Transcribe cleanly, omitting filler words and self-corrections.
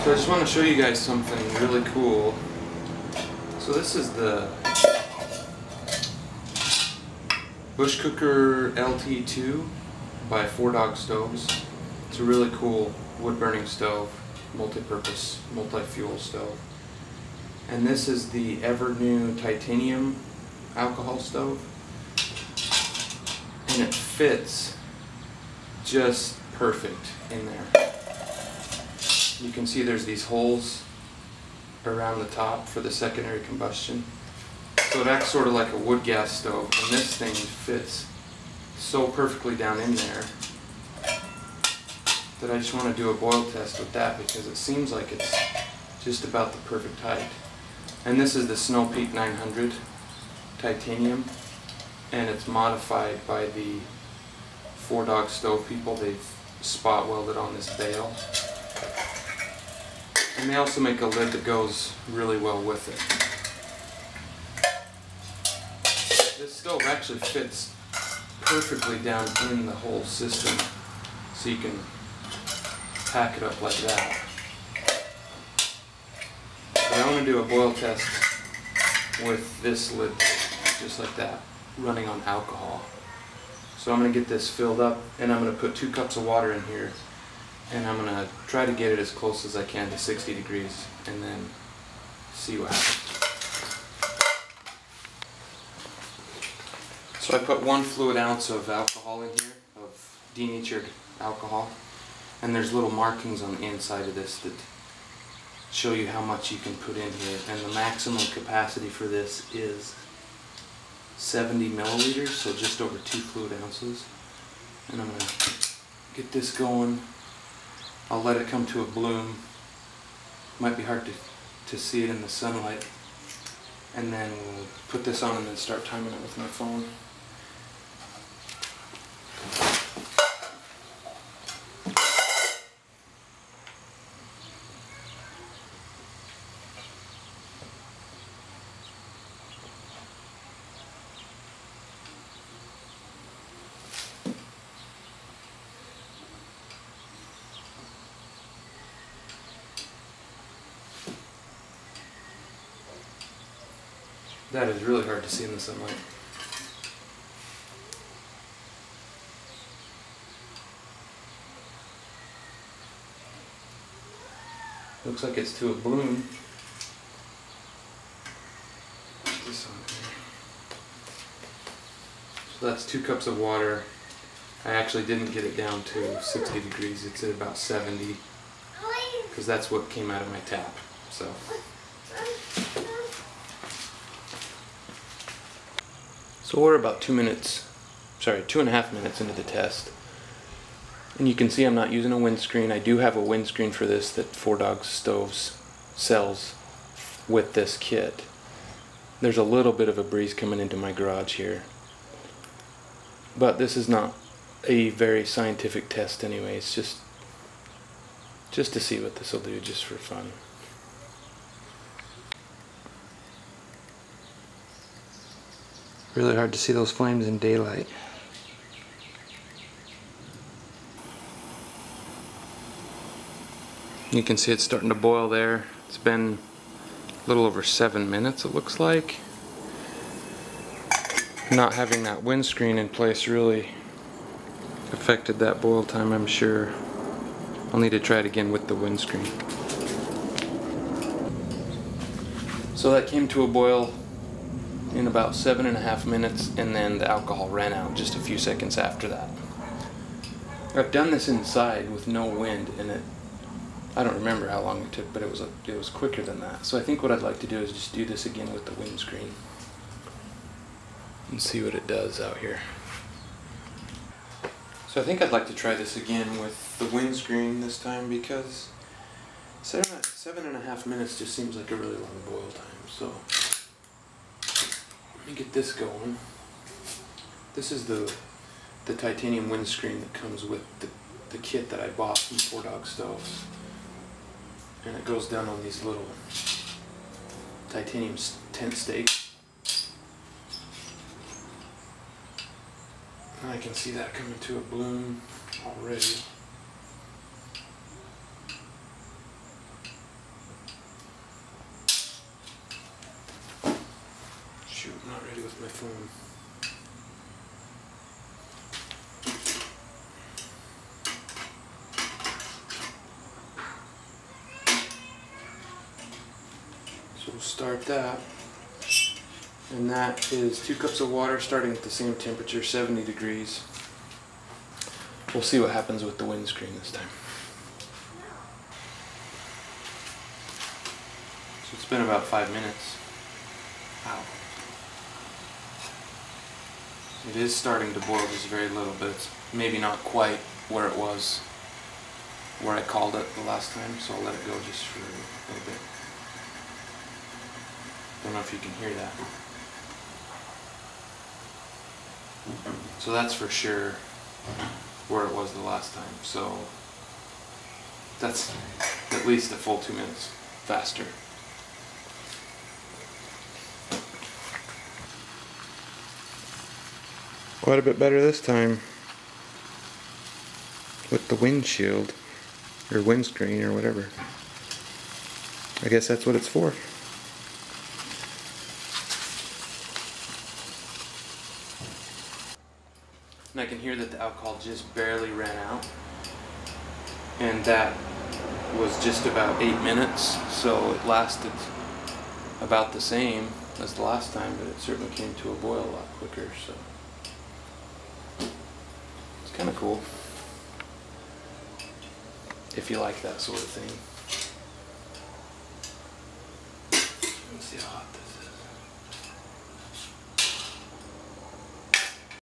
So I just want to show you guys something really cool. So this is the Bushcooker LT II by 4Dog Stoves. It's a really cool wood-burning stove, multi-purpose, multi-fuel stove. And this is the Evernew Titanium Alcohol stove. And it fits just perfect in there. You can see there's these holes around the top for the secondary combustion. So it acts sort of like a wood gas stove, and this thing fits so perfectly down in there that I just want to do a boil test with that because it seems like it's just about the perfect height. And this is the Snow Peak 900 titanium, and it's modified by the 4Dog Stove people. They've spot welded on this bale. And they also make a lid that goes really well with it. This stove actually fits perfectly down in the whole system, so you can pack it up like that. But I want to do a boil test with this lid, just like that, running on alcohol. So I'm going to get this filled up, and I'm going to put 2 cups of water in here. And I'm going to try to get it as close as I can to 60 degrees and then see what happens. So I put 1 fluid ounce of alcohol in here, of denatured alcohol. And there's little markings on the inside of this that show you how much you can put in here. And the maximum capacity for this is 70 milliliters, so just over 2 fluid ounces. And I'm going to get this going. I'll let it come to a bloom. Might be hard to see it in the sunlight. And then we'll put this on and then start timing it with my phone. That is really hard to see in the sunlight. Looks like it's to a bloom. Put this on here. So that's 2 cups of water. I actually didn't get it down to 60 degrees. It's at about 70 because that's what came out of my tap. So we're about 2.5 minutes into the test. And you can see I'm not using a windscreen. I do have a windscreen for this that 4Dog Stoves sells with this kit. There's a little bit of a breeze coming into my garage here. But this is not a very scientific test anyway. It's just to see what this will do, just for fun. Really hard to see those flames in daylight. You can see it's starting to boil there. It's been a little over 7 minutes, it looks like. Not having that windscreen in place really affected that boil time, I'm sure. I'll need to try it again with the windscreen. So that came to a boil in about 7.5 minutes, and then the alcohol ran out just a few seconds after that. I've done this inside with no wind, and I don't remember how long it took, but it was quicker than that. So I think what I'd like to do is just do this again with the windscreen and see what it does out here. So I think I'd like to try this again with the windscreen this time because 7.5 minutes just seems like a really long boil time. So let me get this going. This is the titanium windscreen that comes with the kit that I bought from 4Dog Stoves. And it goes down on these little titanium tent stakes. And I can see that coming to a bloom already. foam. So we'll start that. And that is 2 cups of water starting at the same temperature, 70 degrees. We'll see what happens with the windscreen this time. So it's been about 5 minutes. Wow. It is starting to boil just very little, but it's maybe not quite where it was, where I called it the last time, so I'll let it go just for a little bit. Don't know if you can hear that. So that's for sure where it was the last time. So that's at least a full 2 minutes faster. Quite a bit better this time with the windshield or windscreen or whatever. I guess that's what it's for. And I can hear that the alcohol just barely ran out, and that was just about 8 minutes, so it lasted about the same as the last time, but it certainly came to a boil a lot quicker, so it's kind of cool if you like that sort of thing. Let's see how hot.